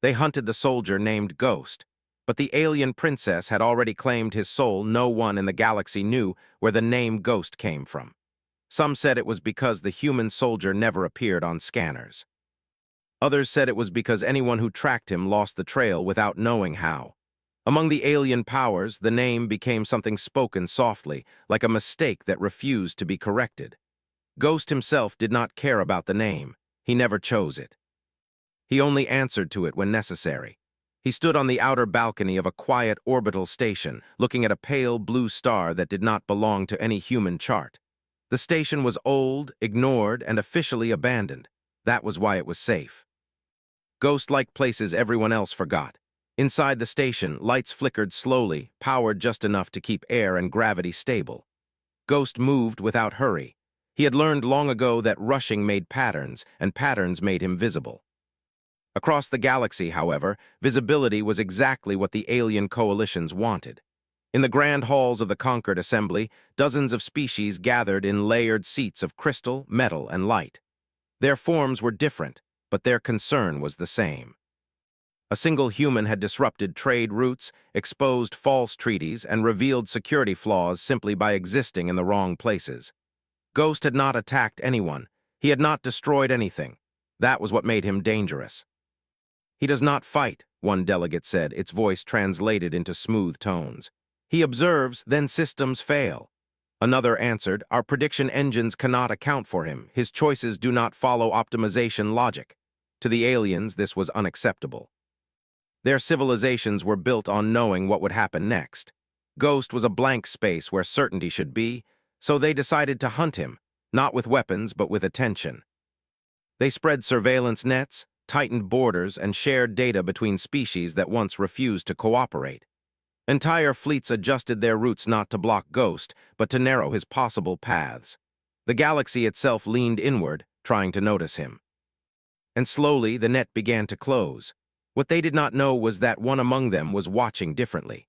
They hunted the soldier named Ghost, but the alien princess had already claimed his soul. No one in the galaxy knew where the name Ghost came from. Some said it was because the human soldier never appeared on scanners. Others said it was because anyone who tracked him lost the trail without knowing how. Among the alien powers, the name became something spoken softly, like a mistake that refused to be corrected. Ghost himself did not care about the name. He never chose it. He only answered to it when necessary. He stood on the outer balcony of a quiet orbital station, looking at a pale blue star that did not belong to any human chart. The station was old, ignored, and officially abandoned. That was why it was safe. Ghost liked places everyone else forgot. Inside the station, lights flickered slowly, powered just enough to keep air and gravity stable. Ghost moved without hurry. He had learned long ago that rushing made patterns, and patterns made him visible. Across the galaxy, however, visibility was exactly what the alien coalitions wanted. In the grand halls of the conquered assembly, dozens of species gathered in layered seats of crystal, metal, and light. Their forms were different, but their concern was the same. A single human had disrupted trade routes, exposed false treaties, and revealed security flaws simply by existing in the wrong places. Ghost had not attacked anyone. He had not destroyed anything. That was what made him dangerous. "He does not fight," one delegate said, its voice translated into smooth tones. "He observes, then systems fail." Another answered, "Our prediction engines cannot account for him. His choices do not follow optimization logic." To the aliens, this was unacceptable. Their civilizations were built on knowing what would happen next. Ghost was a blank space where certainty should be, so they decided to hunt him, not with weapons but with attention. They spread surveillance nets, tightened borders, and shared data between species that once refused to cooperate. Entire fleets adjusted their routes not to block Ghost, but to narrow his possible paths. The galaxy itself leaned inward, trying to notice him. And slowly, the net began to close. What they did not know was that one among them was watching differently.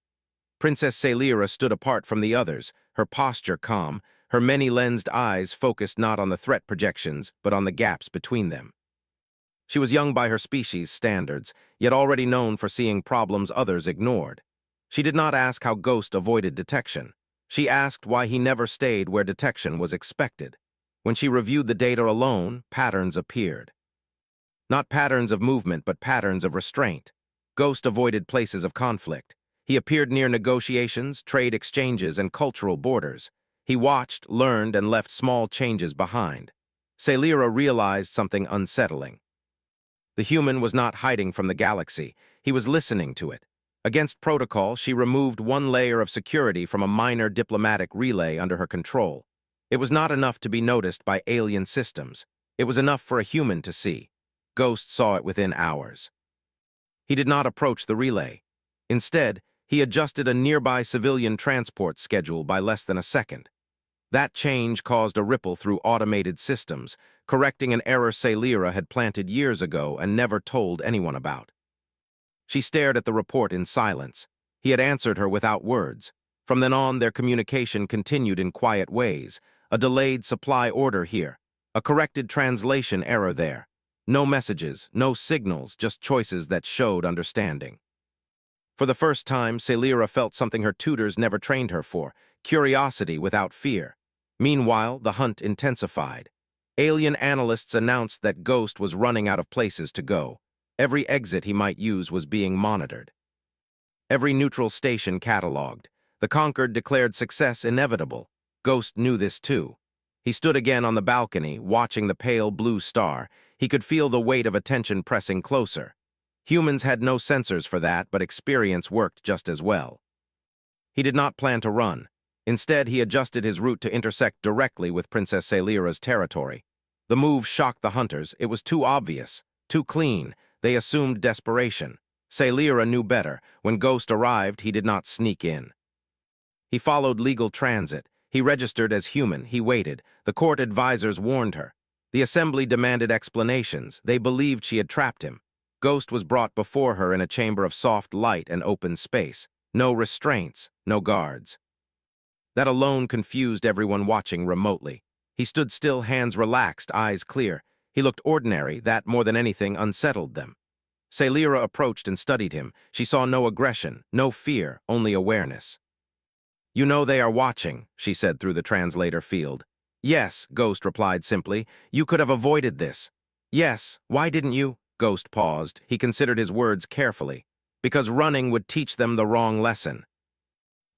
Princess Celira stood apart from the others, her posture calm, her many-lensed eyes focused not on the threat projections, but on the gaps between them. She was young by her species' standards, yet already known for seeing problems others ignored. She did not ask how Ghost avoided detection. She asked why he never stayed where detection was expected. When she reviewed the data alone, patterns appeared. Not patterns of movement, but patterns of restraint. Ghost avoided places of conflict. He appeared near negotiations, trade exchanges, and cultural borders. He watched, learned, and left small changes behind. Celira realized something unsettling. The human was not hiding from the galaxy. He was listening to it. Against protocol, she removed one layer of security from a minor diplomatic relay under her control. It was not enough to be noticed by alien systems. It was enough for a human to see. Ghost saw it within hours. He did not approach the relay. Instead, he adjusted a nearby civilian transport schedule by less than a second. That change caused a ripple through automated systems, correcting an error Celira had planted years ago and never told anyone about. She stared at the report in silence. He had answered her without words. From then on, their communication continued in quiet ways. A delayed supply order here, a corrected translation error there. No messages, no signals, just choices that showed understanding. For the first time, Celira felt something her tutors never trained her for, curiosity without fear. Meanwhile, the hunt intensified. Alien analysts announced that Ghost was running out of places to go. Every exit he might use was being monitored. Every neutral station catalogued. The conquered declared success inevitable. Ghost knew this too. He stood again on the balcony, watching the pale blue star. He could feel the weight of attention pressing closer. Humans had no sensors for that, but experience worked just as well. He did not plan to run. Instead, he adjusted his route to intersect directly with Princess Celira's territory. The move shocked the hunters. It was too obvious, too clean. They assumed desperation. Celira knew better. When Ghost arrived, he did not sneak in. He followed legal transit. He registered as human. He waited. The court advisors warned her. The assembly demanded explanations. They believed she had trapped him. Ghost was brought before her in a chamber of soft light and open space. No restraints, no guards. That alone confused everyone watching remotely. He stood still, hands relaxed, eyes clear. He looked ordinary. That, more than anything, unsettled them. Celira approached and studied him. She saw no aggression, no fear, only awareness. "You know they are watching," she said through the translator field. "Yes," Ghost replied simply. "You could have avoided this." "Yes, why didn't you?" Ghost paused. He considered his words carefully. "Because running would teach them the wrong lesson."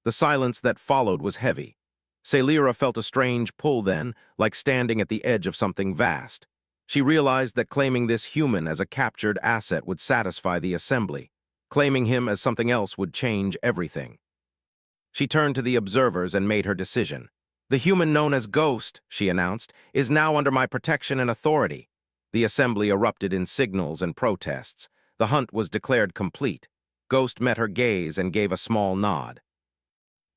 The silence that followed was heavy. Celira felt a strange pull then, like standing at the edge of something vast. She realized that claiming this human as a captured asset would satisfy the assembly. Claiming him as something else would change everything. She turned to the observers and made her decision. "The human known as Ghost," she announced, "is now under my protection and authority." The assembly erupted in signals and protests. The hunt was declared complete. Ghost met her gaze and gave a small nod.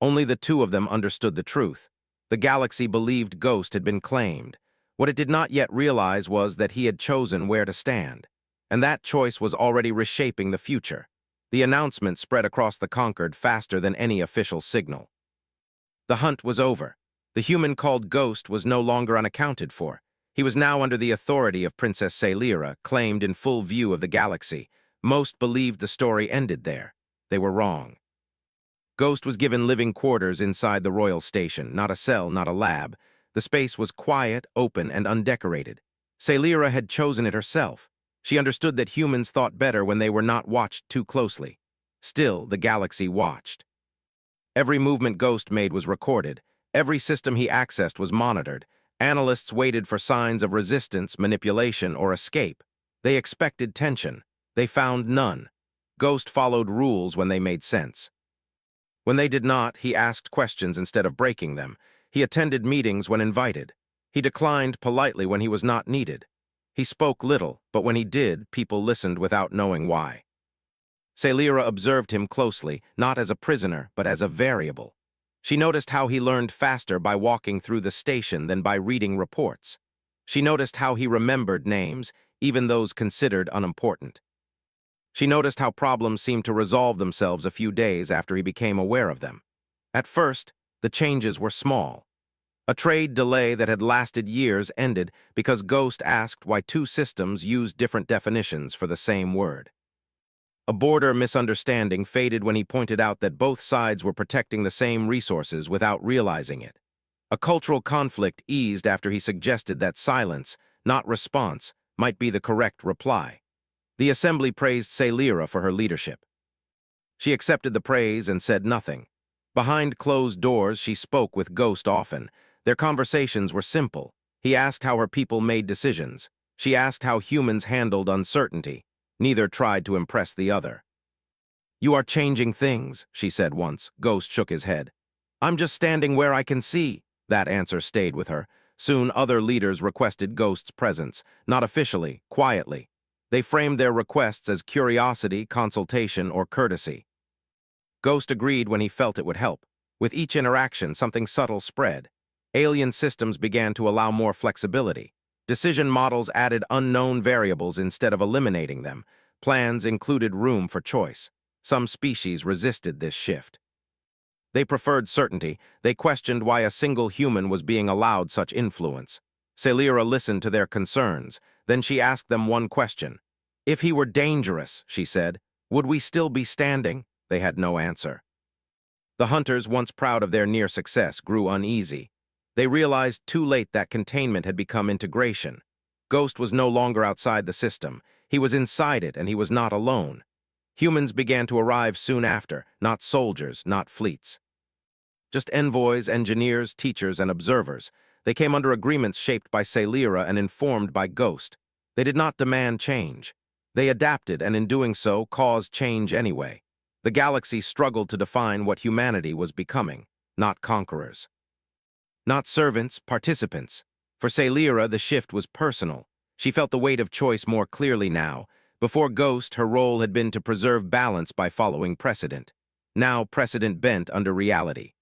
Only the two of them understood the truth. The galaxy believed Ghost had been claimed. What it did not yet realize was that he had chosen where to stand. And that choice was already reshaping the future. The announcement spread across the Concord faster than any official signal. The hunt was over. The human called Ghost was no longer unaccounted for. He was now under the authority of Princess Celira, claimed in full view of the galaxy. Most believed the story ended there. They were wrong. Ghost was given living quarters inside the royal station, not a cell, not a lab. The space was quiet, open, and undecorated. Celira had chosen it herself. She understood that humans thought better when they were not watched too closely. Still, the galaxy watched. Every movement Ghost made was recorded. Every system he accessed was monitored. Analysts waited for signs of resistance, manipulation, or escape. They expected tension. They found none. Ghost followed rules when they made sense. When they did not, he asked questions instead of breaking them. He attended meetings when invited. He declined politely when he was not needed. He spoke little, but when he did, people listened without knowing why. Celira observed him closely, not as a prisoner, but as a variable. She noticed how he learned faster by walking through the station than by reading reports. She noticed how he remembered names, even those considered unimportant. She noticed how problems seemed to resolve themselves a few days after he became aware of them. At first, the changes were small. A trade delay that had lasted years ended because Ghost asked why two systems used different definitions for the same word. A border misunderstanding faded when he pointed out that both sides were protecting the same resources without realizing it. A cultural conflict eased after he suggested that silence, not response, might be the correct reply. The assembly praised Celira for her leadership. She accepted the praise and said nothing. Behind closed doors, she spoke with Ghost often. Their conversations were simple. He asked how her people made decisions. She asked how humans handled uncertainty. Neither tried to impress the other. "You are changing things," she said once. Ghost shook his head. "I'm just standing where I can see." That answer stayed with her. Soon other leaders requested Ghost's presence, not officially, quietly. They framed their requests as curiosity, consultation, or courtesy. Ghost agreed when he felt it would help. With each interaction, something subtle spread. Alien systems began to allow more flexibility. Decision models added unknown variables instead of eliminating them. Plans included room for choice. Some species resisted this shift. They preferred certainty. They questioned why a single human was being allowed such influence. Celira listened to their concerns. Then she asked them one question. "If he were dangerous," she said, "would we still be standing?" They had no answer. The hunters, once proud of their near success, grew uneasy. They realized too late that containment had become integration. Ghost was no longer outside the system. He was inside it, and he was not alone. Humans began to arrive soon after, not soldiers, not fleets. Just envoys, engineers, teachers, and observers. They came under agreements shaped by Celira and informed by Ghost. They did not demand change. They adapted, and in doing so, caused change anyway. The galaxy struggled to define what humanity was becoming, not conquerors. Not servants, participants. For Celira, the shift was personal. She felt the weight of choice more clearly now. Before Ghost, her role had been to preserve balance by following precedent. Now, precedent bent under reality.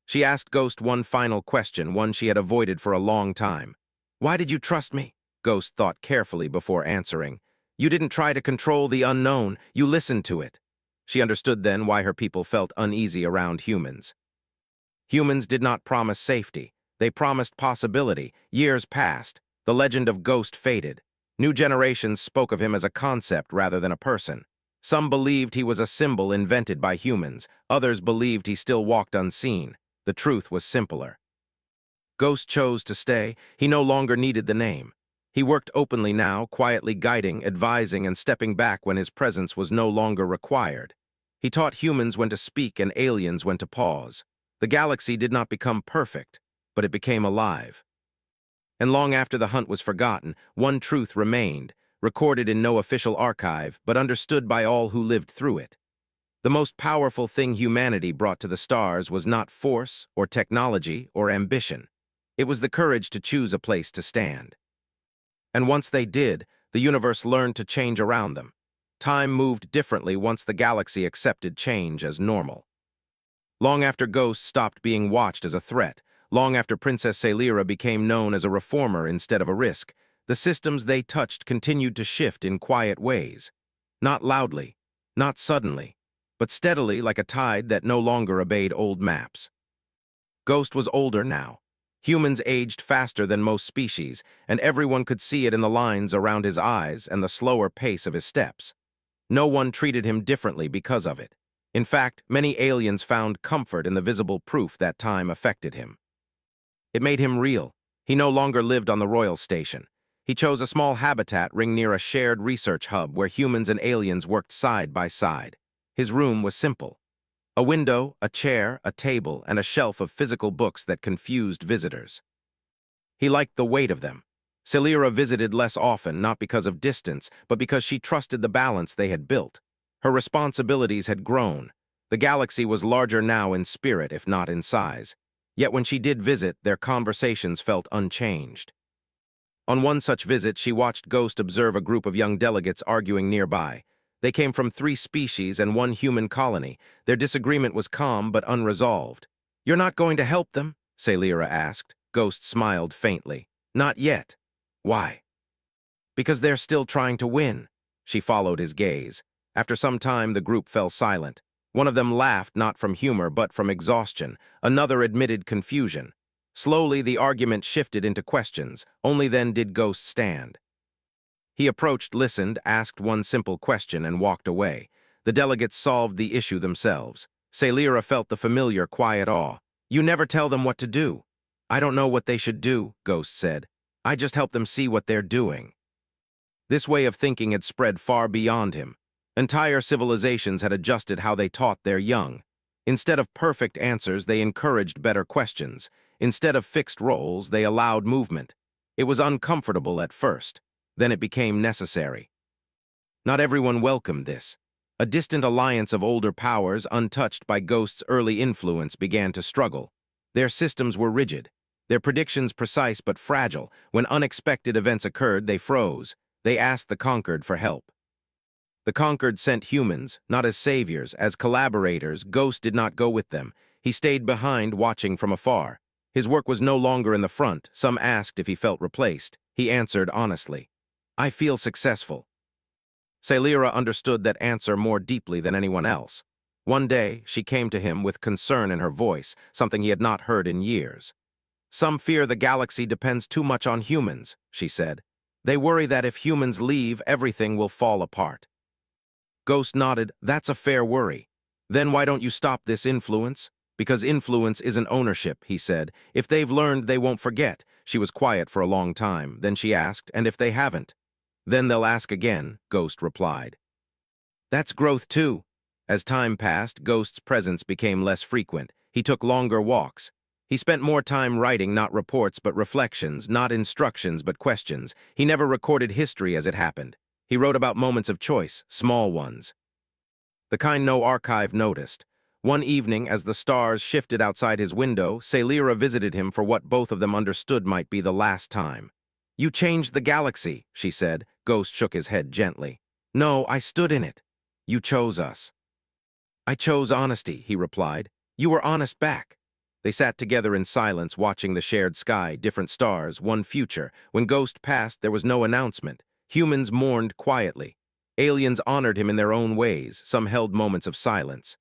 She asked Ghost one final question, one she had avoided for a long time. "Why did you trust me?" Ghost thought carefully before answering. "You didn't try to control the unknown, you listened to it." She understood then why her people felt uneasy around humans. Humans did not promise safety. They promised possibility. Years passed. The legend of Ghost faded. New generations spoke of him as a concept rather than a person. Some believed he was a symbol invented by humans. Others believed he still walked unseen. The truth was simpler. Ghost chose to stay. He no longer needed the name. He worked openly now, quietly guiding, advising, and stepping back when his presence was no longer required. He taught humans when to speak and aliens when to pause. The galaxy did not become perfect, but it became alive. And long after the hunt was forgotten, one truth remained, recorded in no official archive, but understood by all who lived through it. The most powerful thing humanity brought to the stars was not force or technology or ambition. It was the courage to choose a place to stand. And once they did, the universe learned to change around them. Time moved differently once the galaxy accepted change as normal. Long after Ghost stopped being watched as a threat, long after Princess Celira became known as a reformer instead of a risk, the systems they touched continued to shift in quiet ways. Not loudly, not suddenly, but steadily like a tide that no longer obeyed old maps. Ghost was older now. Humans aged faster than most species, and everyone could see it in the lines around his eyes and the slower pace of his steps. No one treated him differently because of it. In fact, many aliens found comfort in the visible proof that time affected him. It made him real. He no longer lived on the royal station. He chose a small habitat ring near a shared research hub where humans and aliens worked side by side. His room was simple. A window, a chair, a table, and a shelf of physical books that confused visitors. He liked the weight of them. Celira visited less often, not because of distance, but because she trusted the balance they had built. Her responsibilities had grown. The galaxy was larger now in spirit, if not in size. Yet when she did visit, their conversations felt unchanged. On one such visit, she watched Ghost observe a group of young delegates arguing nearby. They came from 3 species and 1 human colony. Their disagreement was calm but unresolved. "You're not going to help them?" Celira asked. Ghost smiled faintly. "Not yet." "Why?" "Because they're still trying to win." She followed his gaze. After some time, the group fell silent. One of them laughed not from humor but from exhaustion. Another admitted confusion. Slowly, the argument shifted into questions. Only then did Ghost stand. He approached, listened, asked one simple question, and walked away. The delegates solved the issue themselves. Celira felt the familiar, quiet awe. "You never tell them what to do." "I don't know what they should do," Ghost said. "I just help them see what they're doing." This way of thinking had spread far beyond him. Entire civilizations had adjusted how they taught their young. Instead of perfect answers, they encouraged better questions. Instead of fixed roles, they allowed movement. It was uncomfortable at first. Then it became necessary. Not everyone welcomed this. A distant alliance of older powers, untouched by Ghost's early influence, began to struggle. Their systems were rigid, their predictions precise but fragile. When unexpected events occurred, they froze. They asked the conquered for help. The conquered sent humans, not as saviors, as collaborators. Ghost did not go with them. He stayed behind, watching from afar. His work was no longer in the front. Some asked if he felt replaced. He answered honestly, "I feel successful." Celira understood that answer more deeply than anyone else. One day, she came to him with concern in her voice, something he had not heard in years. "Some fear the galaxy depends too much on humans," she said. "They worry that if humans leave, everything will fall apart." Ghost nodded. "That's a fair worry. Then why don't you stop this influence?" "Because influence isn't ownership," he said. "If they've learned, they won't forget." She was quiet for a long time. Then she asked, "And if they haven't?" "Then they'll ask again," Ghost replied. "That's growth too." As time passed, Ghost's presence became less frequent. He took longer walks. He spent more time writing not reports but reflections, not instructions but questions. He never recorded history as it happened. He wrote about moments of choice, small ones. The kind no archive noticed. One evening, as the stars shifted outside his window, Celira visited him for what both of them understood might be the last time. "You changed the galaxy," she said. Ghost shook his head gently. "No, I stood in it. You chose us." "I chose honesty," he replied. "You were honest back." They sat together in silence, watching the shared sky, different stars, one future. When Ghost passed, there was no announcement. Humans mourned quietly. Aliens honored him in their own ways. Some held moments of silence.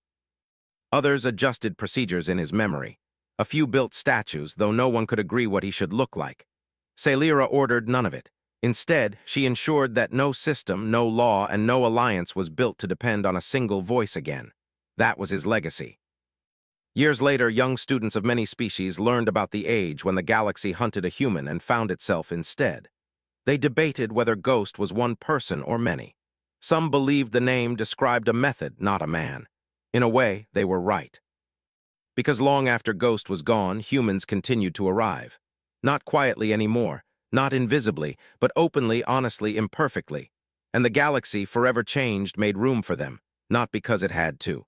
Others adjusted procedures in his memory. A few built statues, though no one could agree what he should look like. Celira ordered none of it. Instead, she ensured that no system, no law, and no alliance was built to depend on a single voice again. That was his legacy. Years later, young students of many species learned about the age when the galaxy hunted a human and found itself instead. They debated whether Ghost was one person or many. Some believed the name described a method, not a man. In a way, they were right. Because long after Ghost was gone, humans continued to arrive. Not quietly anymore, not invisibly, but openly, honestly, imperfectly. And the galaxy, forever changed, made room for them, not because it had to,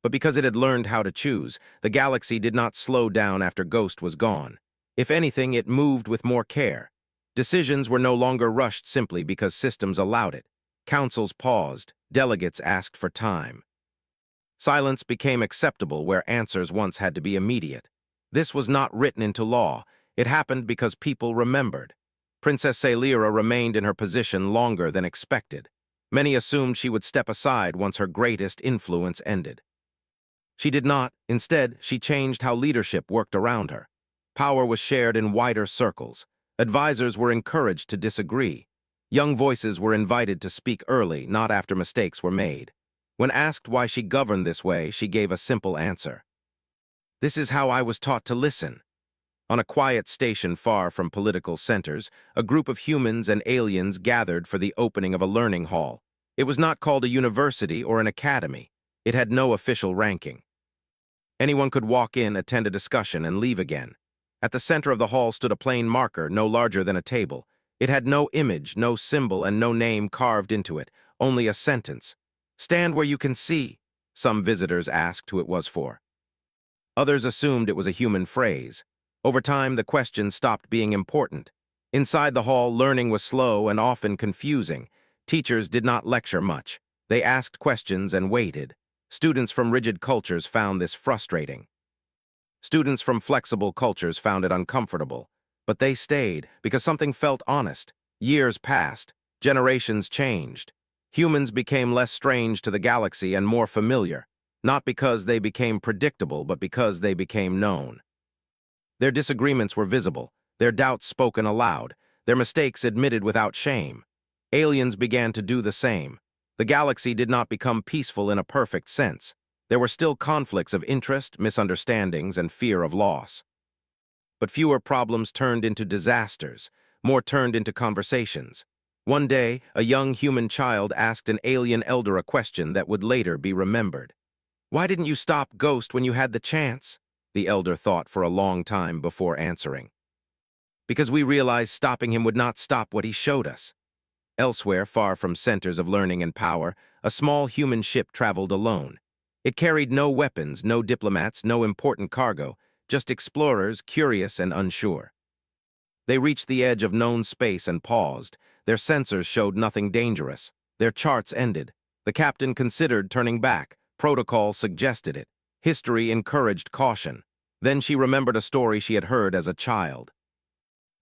but because it had learned how to choose. The galaxy did not slow down after Ghost was gone. If anything, it moved with more care. Decisions were no longer rushed simply because systems allowed it. Councils paused, delegates asked for time. Silence became acceptable where answers once had to be immediate. This was not written into law. It happened because people remembered. Princess Celira remained in her position longer than expected. Many assumed she would step aside once her greatest influence ended. She did not. Instead, she changed how leadership worked around her. Power was shared in wider circles. Advisors were encouraged to disagree. Young voices were invited to speak early, not after mistakes were made. When asked why she governed this way, she gave a simple answer. "This is how I was taught to listen." On a quiet station far from political centers, a group of humans and aliens gathered for the opening of a learning hall. It was not called a university or an academy. It had no official ranking. Anyone could walk in, attend a discussion, and leave again. At the center of the hall stood a plain marker, no larger than a table. It had no image, no symbol, and no name carved into it, only a sentence. "Stand where you can see," some visitors asked who it was for. Others assumed it was a human phrase. Over time, the question stopped being important. Inside the hall, learning was slow and often confusing. Teachers did not lecture much. They asked questions and waited. Students from rigid cultures found this frustrating. Students from flexible cultures found it uncomfortable. But they stayed because something felt honest. Years passed. Generations changed. Humans became less strange to the galaxy and more familiar, not because they became predictable, but because they became known. Their disagreements were visible, their doubts spoken aloud, their mistakes admitted without shame. Aliens began to do the same. The galaxy did not become peaceful in a perfect sense. There were still conflicts of interest, misunderstandings, and fear of loss. But fewer problems turned into disasters, more turned into conversations. One day, a young human child asked an alien elder a question that would later be remembered. "Why didn't you stop Ghost when you had the chance?" The elder thought for a long time before answering. "Because we realized stopping him would not stop what he showed us." Elsewhere, far from centers of learning and power, a small human ship traveled alone. It carried no weapons, no diplomats, no important cargo, just explorers curious and unsure. They reached the edge of known space and paused. Their sensors showed nothing dangerous. Their charts ended. The captain considered turning back. Protocol suggested it. History encouraged caution. Then she remembered a story she had heard as a child.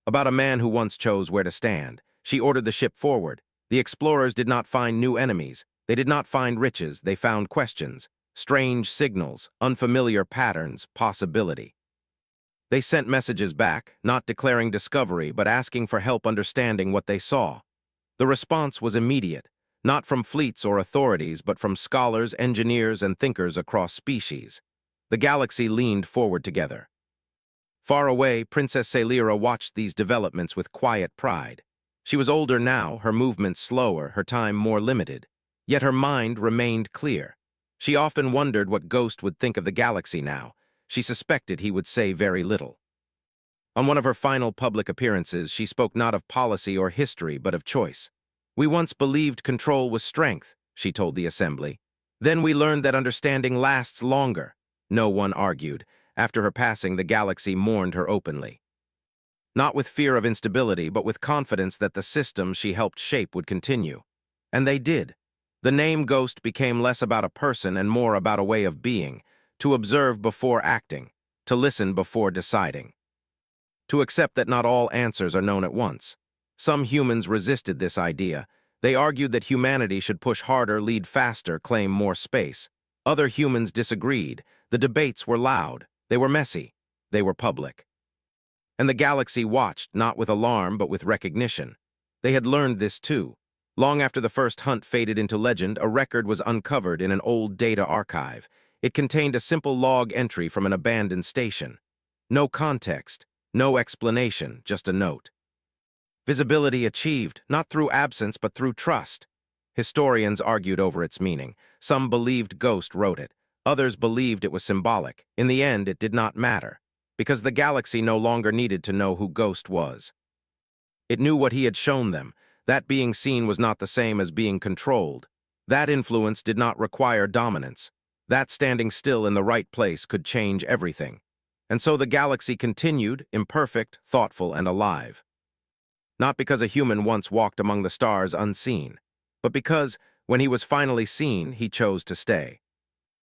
About a man who once chose where to stand. She ordered the ship forward. The explorers did not find new enemies. They did not find riches. They found questions. Strange signals, unfamiliar patterns, possibility. They sent messages back, not declaring discovery, but asking for help understanding what they saw. The response was immediate, not from fleets or authorities, but from scholars, engineers, and thinkers across species. The galaxy leaned forward together. Far away, Princess Celira watched these developments with quiet pride. She was older now, her movements slower, her time more limited. Yet her mind remained clear. She often wondered what Ghost would think of the galaxy now. She suspected he would say very little. On one of her final public appearances, she spoke not of policy or history, but of choice. "We once believed control was strength," she told the assembly. "Then we learned that understanding lasts longer." No one argued. After her passing, the galaxy mourned her openly. Not with fear of instability, but with confidence that the system she helped shape would continue. And they did. The name Ghost became less about a person and more about a way of being, to observe before acting, to listen before deciding, to accept that not all answers are known at once. Some humans resisted this idea. They argued that humanity should push harder, lead faster, claim more space. Other humans disagreed. The debates were loud. They were messy. They were public. And the galaxy watched, not with alarm, but with recognition. They had learned this too. Long after the first hunt faded into legend, a record was uncovered in an old data archive. It contained a simple log entry from an abandoned station. No context, no explanation, just a note. Visibility achieved, not through absence but through trust. Historians argued over its meaning. Some believed Ghost wrote it. Others believed it was symbolic. In the end, it did not matter, because the galaxy no longer needed to know who Ghost was. It knew what he had shown them. That being seen was not the same as being controlled. That influence did not require dominance. That standing still in the right place could change everything. And so the galaxy continued, imperfect, thoughtful, and alive. Not because a human once walked among the stars unseen, but because, when he was finally seen, he chose to stay.